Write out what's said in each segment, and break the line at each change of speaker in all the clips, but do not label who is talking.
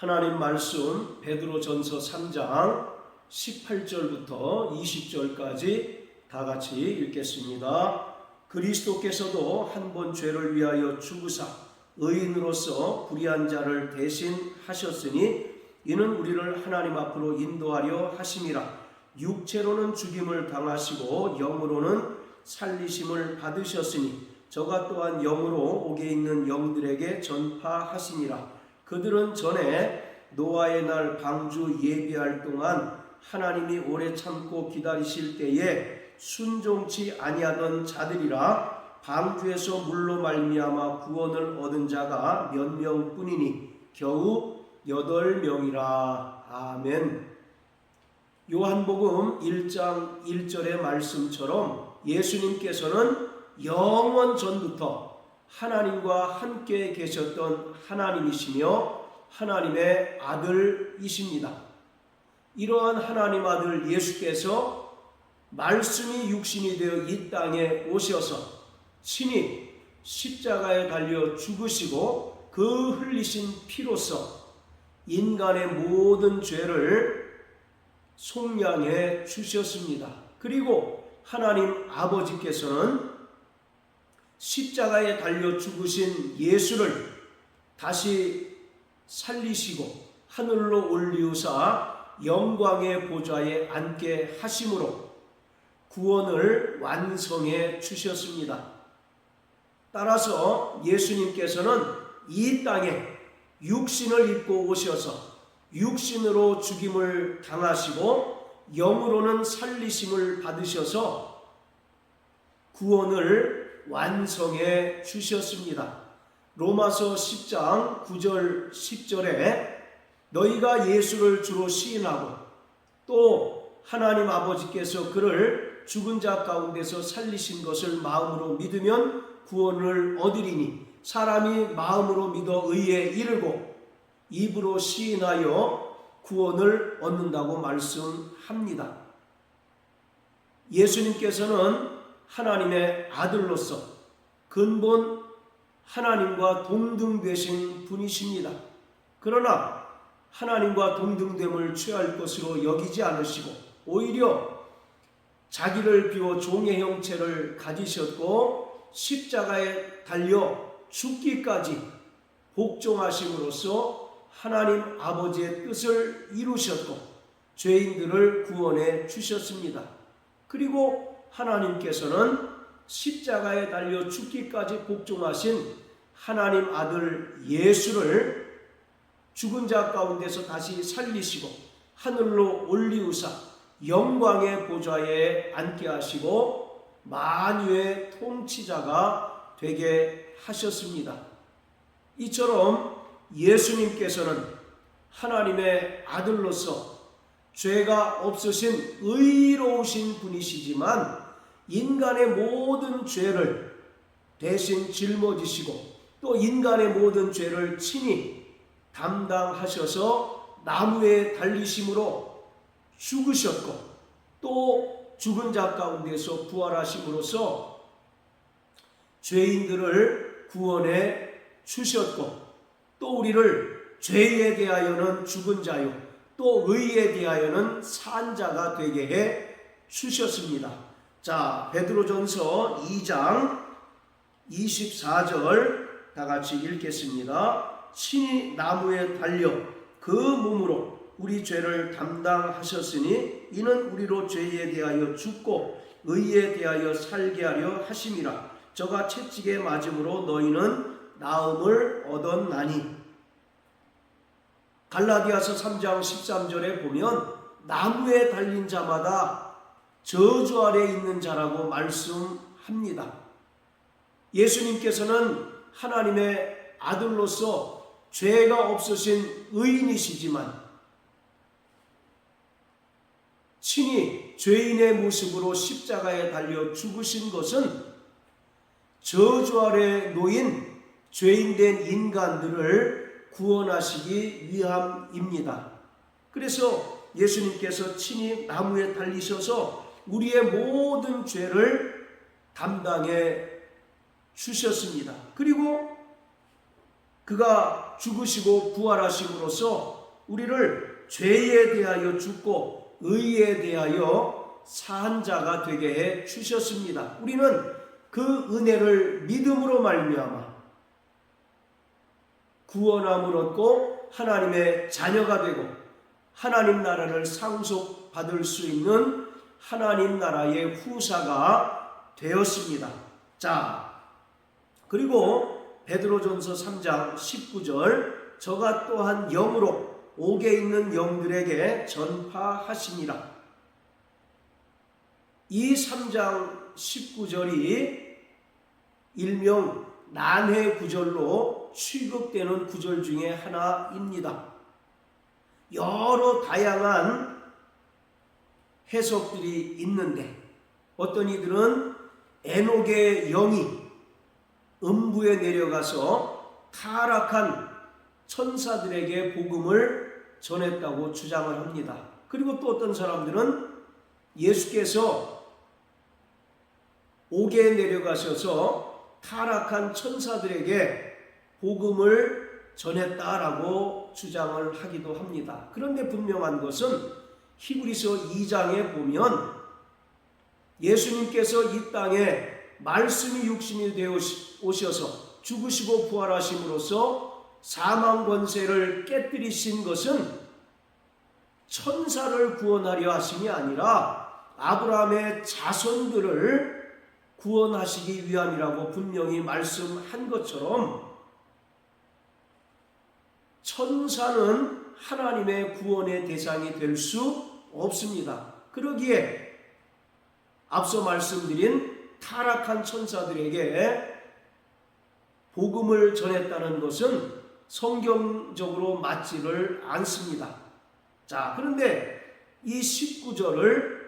하나님 말씀 베드로전서 3장 18절부터 20절까지 다 같이 읽겠습니다. 그리스도께서도 한 번 죄를 위하여 죽으사 의인으로서 불의한 자를 대신하셨으니 이는 우리를 하나님 앞으로 인도하려 하심이라. 육체로는 죽임을 당하시고 영으로는 살리심을 받으셨으니 저가 또한 영으로 옥에 있는 영들에게 전파하시니라. 그들은 전에 노아의 날 방주 예비할 동안 하나님이 오래 참고 기다리실 때에 순종치 아니하던 자들이라. 방주에서 물로 말미암아 구원을 얻은 자가 몇 명뿐이니 겨우 8명이라. 아멘. 요한복음 1장 1절의 말씀처럼 예수님께서는 영원 전부터 하나님과 함께 계셨던 하나님이시며 하나님의 아들이십니다. 이러한 하나님 아들 예수께서 말씀이 육신이 되어 이 땅에 오셔서 친히 십자가에 달려 죽으시고 그 흘리신 피로써 인간의 모든 죄를 속량해 주셨습니다. 그리고 하나님 아버지께서는 십자가에 달려 죽으신 예수를 다시 살리시고 하늘로 올리우사 영광의 보좌에 앉게 하심으로 구원을 완성해 주셨습니다. 따라서 예수님께서는 이 땅에 육신을 입고 오셔서 육신으로 죽임을 당하시고 영으로는 살리심을 받으셔서 구원을 완성해 주셨습니다. 로마서 10장 9절 10절에 너희가 예수를 주로 시인하고 또 하나님 아버지께서 그를 죽은 자 가운데서 살리신 것을 마음으로 믿으면 구원을 얻으리니 사람이 마음으로 믿어 의에 이르고 입으로 시인하여 구원을 얻는다고 말씀합니다. 예수님께서는 하나님의 아들로서 근본 하나님과 동등되신 분이십니다. 그러나 하나님과 동등됨을 취할 것으로 여기지 않으시고 오히려 자기를 비워 종의 형체를 가지셨고 십자가에 달려 죽기까지 복종하심으로써 하나님 아버지의 뜻을 이루셨고 죄인들을 구원해 주셨습니다. 그리고 하나님께서는 십자가에 달려 죽기까지 복종하신 하나님 아들 예수를 죽은 자 가운데서 다시 살리시고 하늘로 올리우사 영광의 보좌에 앉게 하시고 만유의 통치자가 되게 하셨습니다. 이처럼 예수님께서는 하나님의 아들로서 죄가 없으신 의로우신 분이시지만 인간의 모든 죄를 대신 짊어지시고 또 인간의 모든 죄를 친히 담당하셔서 나무에 달리심으로 죽으셨고 또 죽은 자 가운데서 부활하심으로써 죄인들을 구원해 주셨고 또 우리를 죄에 대하여는 죽은 자요 또 의에 대하여는 산 자가 되게 해 주셨습니다. 자, 베드로전서 2장 24절 다 같이 읽겠습니다. 친히 나무에 달려 그 몸으로 우리 죄를 담당하셨으니 이는 우리로 죄에 대하여 죽고 의에 대하여 살게 하려 하심이라. 저가 채찍에 맞음으로 너희는 나음을 얻었나니. 갈라디아서 3장 13절에 보면 나무에 달린 자마다 저주 아래 있는 자라고 말씀합니다. 예수님께서는 하나님의 아들로서 죄가 없으신 의인이시지만 친히 죄인의 모습으로 십자가에 달려 죽으신 것은 저주 아래 놓인 죄인된 인간들을 구원하시기 위함입니다. 그래서 예수님께서 친히 나무에 달리셔서 우리의 모든 죄를 담당해 주셨습니다. 그리고 그가 죽으시고 부활하심으로써 우리를 죄에 대하여 죽고 의에 대하여 산 자가 되게 해 주셨습니다. 우리는 그 은혜를 믿음으로 말미암아 구원함을 얻고 하나님의 자녀가 되고 하나님 나라를 상속받을 수 있는 하나님 나라의 후사가 되었습니다. 자, 그리고 베드로전서 3장 19절 저가 또한 영으로 옥에 있는 영들에게 전파하시니라. 이 3장 19절이 일명 난해 구절로 취급되는 구절 중에 하나입니다. 여러 다양한 해석들이 있는데 어떤 이들은 에녹의 영이 음부에 내려가서 타락한 천사들에게 복음을 전했다고 주장을 합니다. 그리고 또 어떤 사람들은 예수께서 옥에 내려가셔서 타락한 천사들에게 복음을 전했다라고 주장을 하기도 합니다. 그런데 분명한 것은 히브리서 2장에 보면 예수님께서 이 땅에 말씀이 육신이 되어 오셔서 죽으시고 부활하심으로써 사망 권세를 깨뜨리신 것은 천사를 구원하려 하심이 아니라 아브라함의 자손들을 구원하시기 위함이라고 분명히 말씀한 것처럼 천사는 하나님의 구원의 대상이 될 수 없습니다. 그러기에 앞서 말씀드린 타락한 천사들에게 복음을 전했다는 것은 성경적으로 맞지를 않습니다. 자, 그런데 이 19절을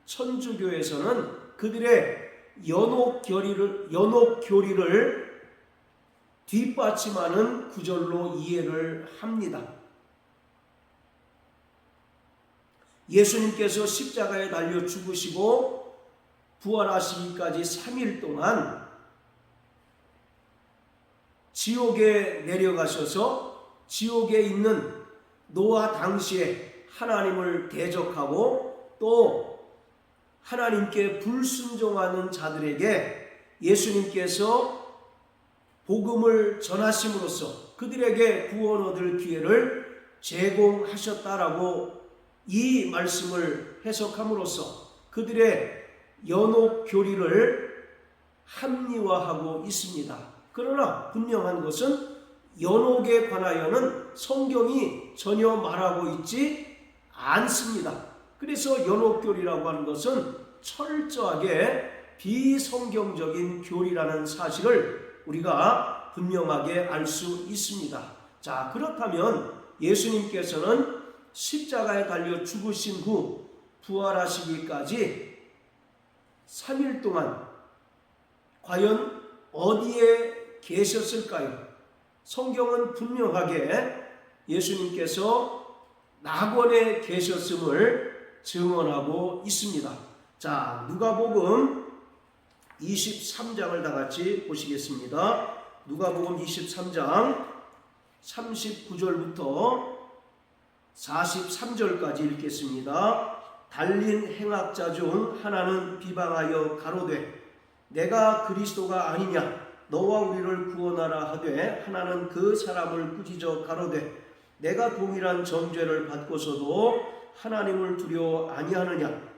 천주교에서는 그들의 연옥 교리를 뒷받침하는 구절로 이해를 합니다. 예수님께서 십자가에 달려 죽으시고 부활하시기까지 3일 동안 지옥에 내려가셔서 지옥에 있는 노아 당시에 하나님을 대적하고 또 하나님께 불순종하는 자들에게 예수님께서 복음을 전하심으로써 그들에게 구원 얻을 기회를 제공하셨다라고 이 말씀을 해석함으로써 그들의 연옥 교리를 합리화하고 있습니다. 그러나 분명한 것은 연옥에 관하여는 성경이 전혀 말하고 있지 않습니다. 그래서 연옥교리라고 하는 것은 철저하게 비성경적인 교리라는 사실을 우리가 분명하게 알 수 있습니다. 자, 그렇다면 예수님께서는 십자가에 달려 죽으신 후 부활하시기까지 3일 동안 과연 어디에 계셨을까요? 성경은 분명하게 예수님께서 낙원에 계셨음을 증언하고 있습니다. 자, 누가복음 23장을 다 같이 보시겠습니다. 누가복음 23장 39절부터 43절까지 읽겠습니다. 달린 행악자 중 하나는 비방하여 가로되 내가 그리스도가 아니냐 너와 우리를 구원하라 하되 하나는 그 사람을 꾸짖어 가로되 내가 동일한 정죄를 받고서도 하나님을 두려워 아니하느냐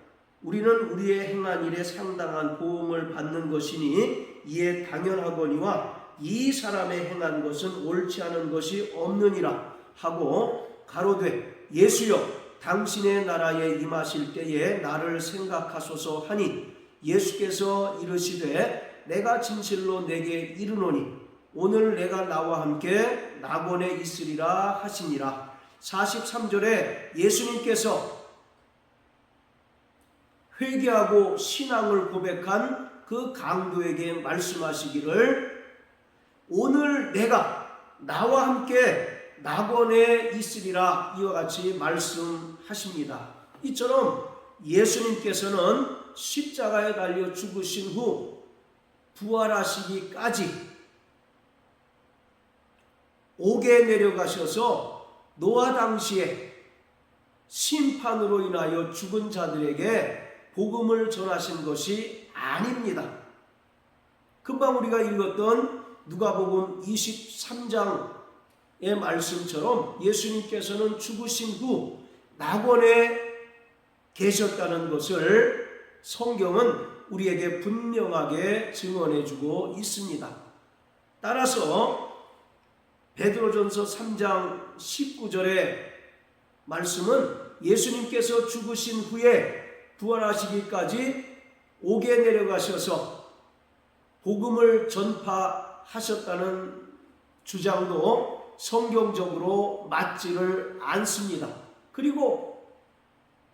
우리는 우리의 행한 일에 상당한 보응을 받는 것이니 이에 당연하거니와 이 사람의 행한 것은 옳지 않은 것이 없느니라 하고 가로되 예수여 당신의 나라에 임하실 때에 나를 생각하소서 하니 예수께서 이르시되 내가 진실로 내게 이르노니 오늘 내가 나와 함께 낙원에 있으리라 하시니라. 43절에 예수님께서 회개하고 신앙을 고백한 그 강도에게 말씀하시기를 오늘 내가 나와 함께 낙원에 있으리라 이와 같이 말씀하십니다. 이처럼 예수님께서는 십자가에 달려 죽으신 후 부활하시기까지 옥에 내려가셔서 노아 당시에 심판으로 인하여 죽은 자들에게 복음을 전하신 것이 아닙니다. 금방 우리가 읽었던 누가복음 23장의 말씀처럼 예수님께서는 죽으신 후 낙원에 계셨다는 것을 성경은 우리에게 분명하게 증언해주고 있습니다. 따라서 베드로전서 3장 19절의 말씀은 예수님께서 죽으신 후에 부활하시기까지 옥에 내려가셔서 복음을 전파하셨다는 주장도 성경적으로 맞지를 않습니다. 그리고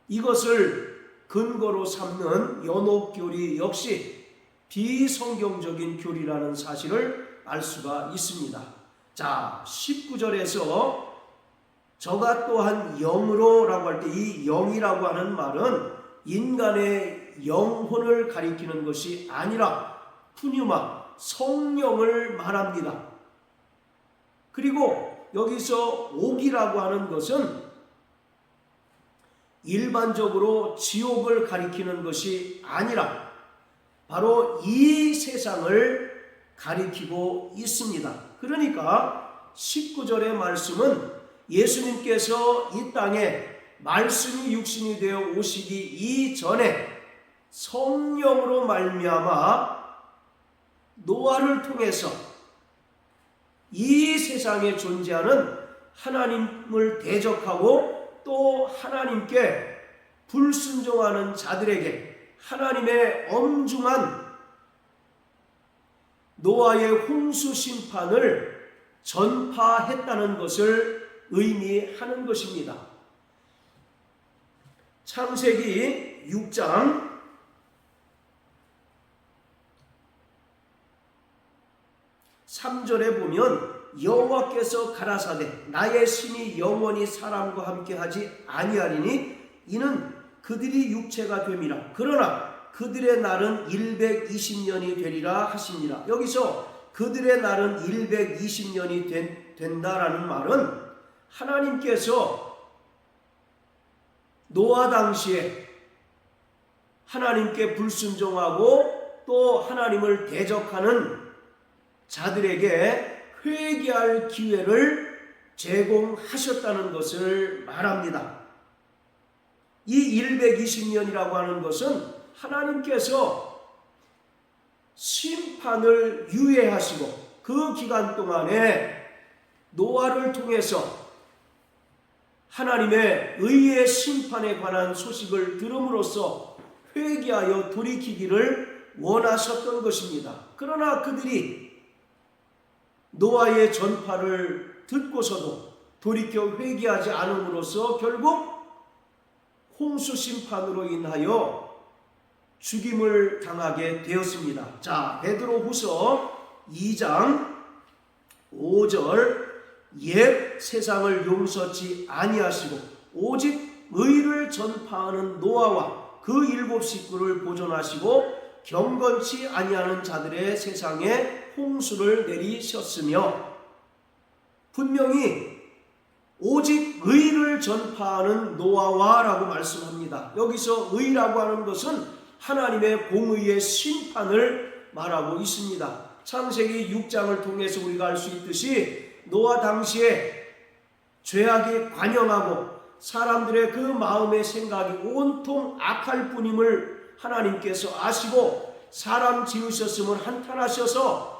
이것을 근거로 삼는 연옥교리 역시 비성경적인 교리라는 사실을 알 수가 있습니다. 자, 19절에서 저가 또한 영으로 라고 할 때 이 영이라고 하는 말은 인간의 영혼을 가리키는 것이 아니라 푸뉴마, 성령을 말합니다. 그리고 여기서 옥이라고 하는 것은 일반적으로 지옥을 가리키는 것이 아니라 바로 이 세상을 가리키고 있습니다. 그러니까 19절의 말씀은 예수님께서 이 땅에 말씀이 육신이 되어 오시기 이전에 성령으로 말미암아 노아를 통해서 이 세상에 존재하는 하나님을 대적하고 또 하나님께 불순종하는 자들에게 하나님의 엄중한 노아의 홍수 심판을 전파했다는 것을 의미하는 것입니다. 창세기 6장 3절에 보면 여호와께서 가라사대 나의 신이 영원히 사람과 함께하지 아니하리니 이는 그들이 육체가 됨이라. 그러나 그들의 날은 120년이 되리라 하시니라. 여기서 그들의 날은 120년이 된다라는 말은 하나님께서 노아 당시에 하나님께 불순종하고 또 하나님을 대적하는 자들에게 회개할 기회를 제공하셨다는 것을 말합니다. 이 120년이라고 하는 것은 하나님께서 심판을 유예하시고 그 기간 동안에 노아를 통해서 하나님의 의의 심판에 관한 소식을 들음으로써 회개하여 돌이키기를 원하셨던 것입니다. 그러나 그들이 노아의 전파를 듣고서도 돌이켜 회개하지 않음으로써 결국 홍수 심판으로 인하여 죽임을 당하게 되었습니다. 자, 베드로후서 2장 5절 옛 세상을 용서치 아니하시고 오직 의를 전파하는 노아와 그 7 식구를 보존하시고 경건치 아니하는 자들의 세상에 홍수를 내리셨으며 분명히 오직 의를 전파하는 노아와 라고 말씀합니다. 여기서 의라고 하는 것은 하나님의 공의의 심판을 말하고 있습니다. 창세기 6장을 통해서 우리가 알 수 있듯이 노아 당시에 죄악이 관영하고 사람들의 그 마음의 생각이 온통 악할 뿐임을 하나님께서 아시고 사람 지으셨음을 한탄하셔서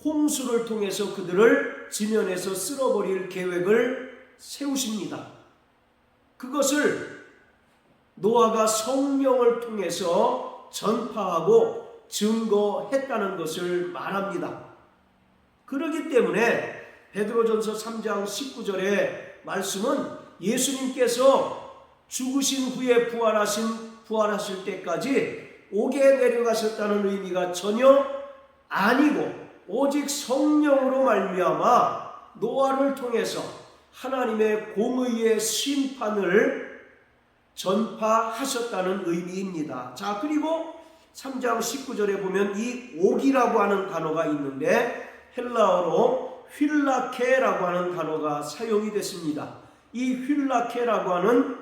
홍수를 통해서 그들을 지면에서 쓸어버릴 계획을 세우십니다. 그것을 노아가 성령을 통해서 전파하고 증거했다는 것을 말합니다. 그렇기 때문에 베드로전서 3장 19절의 말씀은 예수님께서 죽으신 후에 부활하실 때까지 옥에 내려가셨다는 의미가 전혀 아니고 오직 성령으로 말미암아 노아를 통해서 하나님의 공의의 심판을 전파하셨다는 의미입니다. 자, 그리고 3장 19절에 보면 이 옥이라고 하는 단어가 있는데 헬라어로 휠라케라고 하는 단어가 사용이 됐습니다. 이 휠라케라고 하는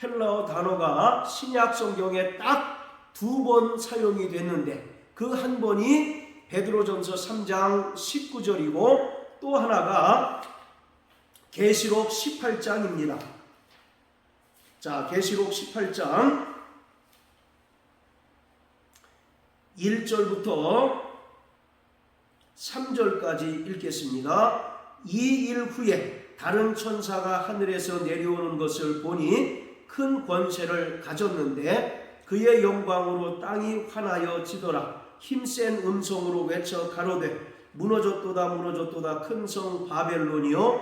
헬라어 단어가 신약 성경에 딱 2번 사용이 됐는데 그 한 번이 베드로전서 3장 19절이고 또 하나가 계시록 18장입니다. 자, 계시록 18장 1절부터 3절까지 읽겠습니다. 이 일 후에 다른 천사가 하늘에서 내려오는 것을 보니 큰 권세를 가졌는데 그의 영광으로 땅이 환하여지더라. 힘센 음성으로 외쳐 가로되 무너졌도다 무너졌도다 큰 성 바벨론이요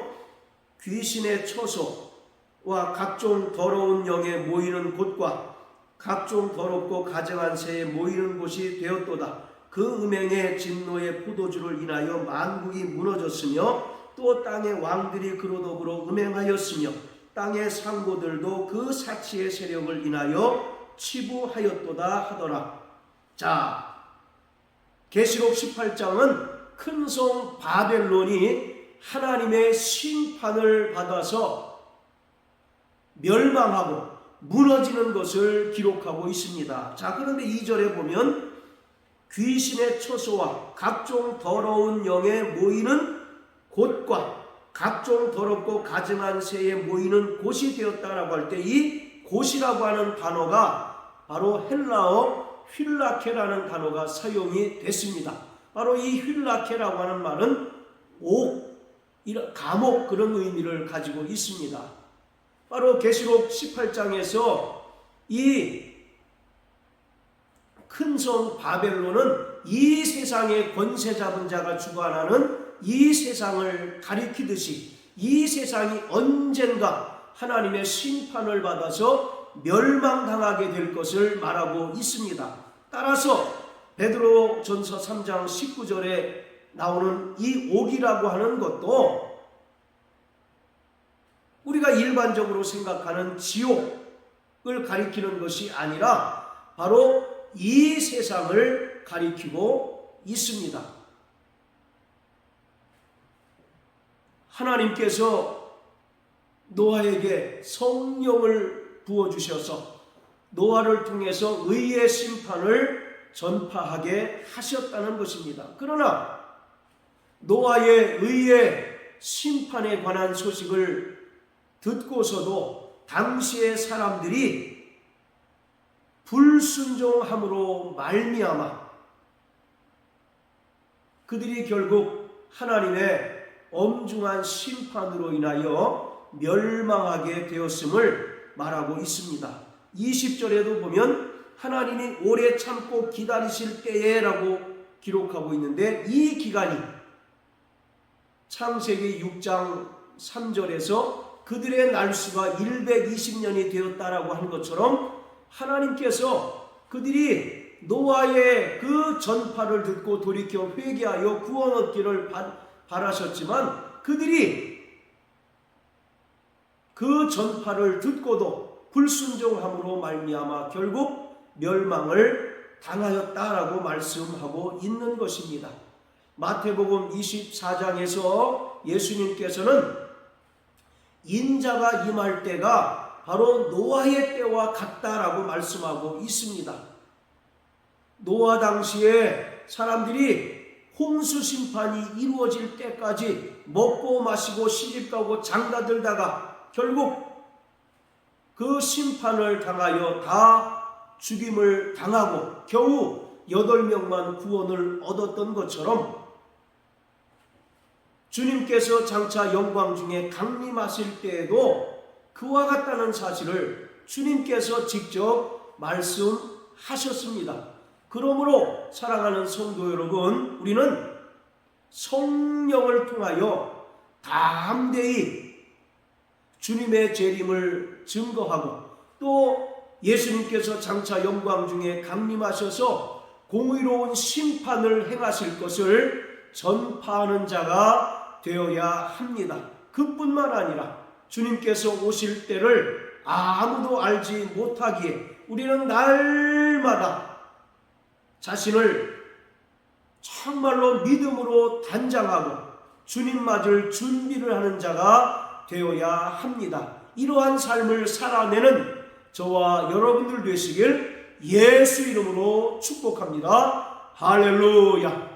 귀신의 처소와 각종 더러운 영에 모이는 곳과 각종 더럽고 가증한 새에 모이는 곳이 되었도다. 그 음행의 진노의 포도주를 인하여 만국이 무너졌으며 또 땅의 왕들이 그로 더불어 음행하였으며 땅의 상고들도 그 사치의 세력을 인하여 치부하였도다 하더라. 자, 계시록 18장은 큰 성 바벨론이 하나님의 심판을 받아서 멸망하고 무너지는 것을 기록하고 있습니다. 자, 그런데 2절에 보면 귀신의 처소와 각종 더러운 영에 모이는 곳과 각종 더럽고 가증한 새에 모이는 곳이 되었다라고 할 때 이 곳이라고 하는 단어가 바로 헬라어 휠라케라는 단어가 사용이 됐습니다. 바로 이 휠라케라고 하는 말은 옥, 감옥 그런 의미를 가지고 있습니다. 바로 계시록 18장에서 이 큰 성 바벨론은 이 세상의 권세 잡은 자가 주관하는 이 세상을 가리키듯이 이 세상이 언젠가 하나님의 심판을 받아서 멸망당하게 될 것을 말하고 있습니다. 따라서 베드로전서 3장 19절에 나오는 이 옥이라고 하는 것도 우리가 일반적으로 생각하는 지옥을 가리키는 것이 아니라 바로 이 세상을 가리키고 있습니다. 하나님께서 노아에게 성령을 부어주셔서 노아를 통해서 의의 심판을 전파하게 하셨다는 것입니다. 그러나 노아의 의의 심판에 관한 소식을 듣고서도 당시의 사람들이 불순종함으로 말미암아 그들이 결국 하나님의 엄중한 심판으로 인하여 멸망하게 되었음을 말하고 있습니다. 20절에도 보면 하나님이 오래 참고 기다리실 때에 라고 기록하고 있는데 이 기간이 창세기 6장 3절에서 그들의 날수가 120년이 되었다라고 하는 것처럼 하나님께서 그들이 노아의 그 전파를 듣고 돌이켜 회개하여 구원 얻기를 바라셨지만 그들이 그 전파를 듣고도 불순종함으로 말미암아 결국 멸망을 당하였다라고 말씀하고 있는 것입니다. 마태복음 24장에서 예수님께서는 인자가 임할 때가 바로 노아의 때와 같다라고 말씀하고 있습니다. 노아 당시에 사람들이 홍수 심판이 이루어질 때까지 먹고 마시고 시집가고 장가들다가 결국 그 심판을 당하여 다 죽임을 당하고 겨우 8명만 구원을 얻었던 것처럼 주님께서 장차 영광 중에 강림하실 때에도 그와 같다는 사실을 주님께서 직접 말씀하셨습니다. 그러므로 사랑하는 성도 여러분, 우리는 성령을 통하여 담대히 주님의 재림을 증거하고 또 예수님께서 장차 영광 중에 강림하셔서 공의로운 심판을 행하실 것을 전파하는 자가 되어야 합니다. 그뿐만 아니라 주님께서 오실 때를 아무도 알지 못하기에 우리는 날마다 자신을 정말로 믿음으로 단장하고 주님 맞을 준비를 하는 자가 되어야 합니다. 이러한 삶을 살아내는 저와 여러분들 되시길 예수 이름으로 축복합니다. 할렐루야.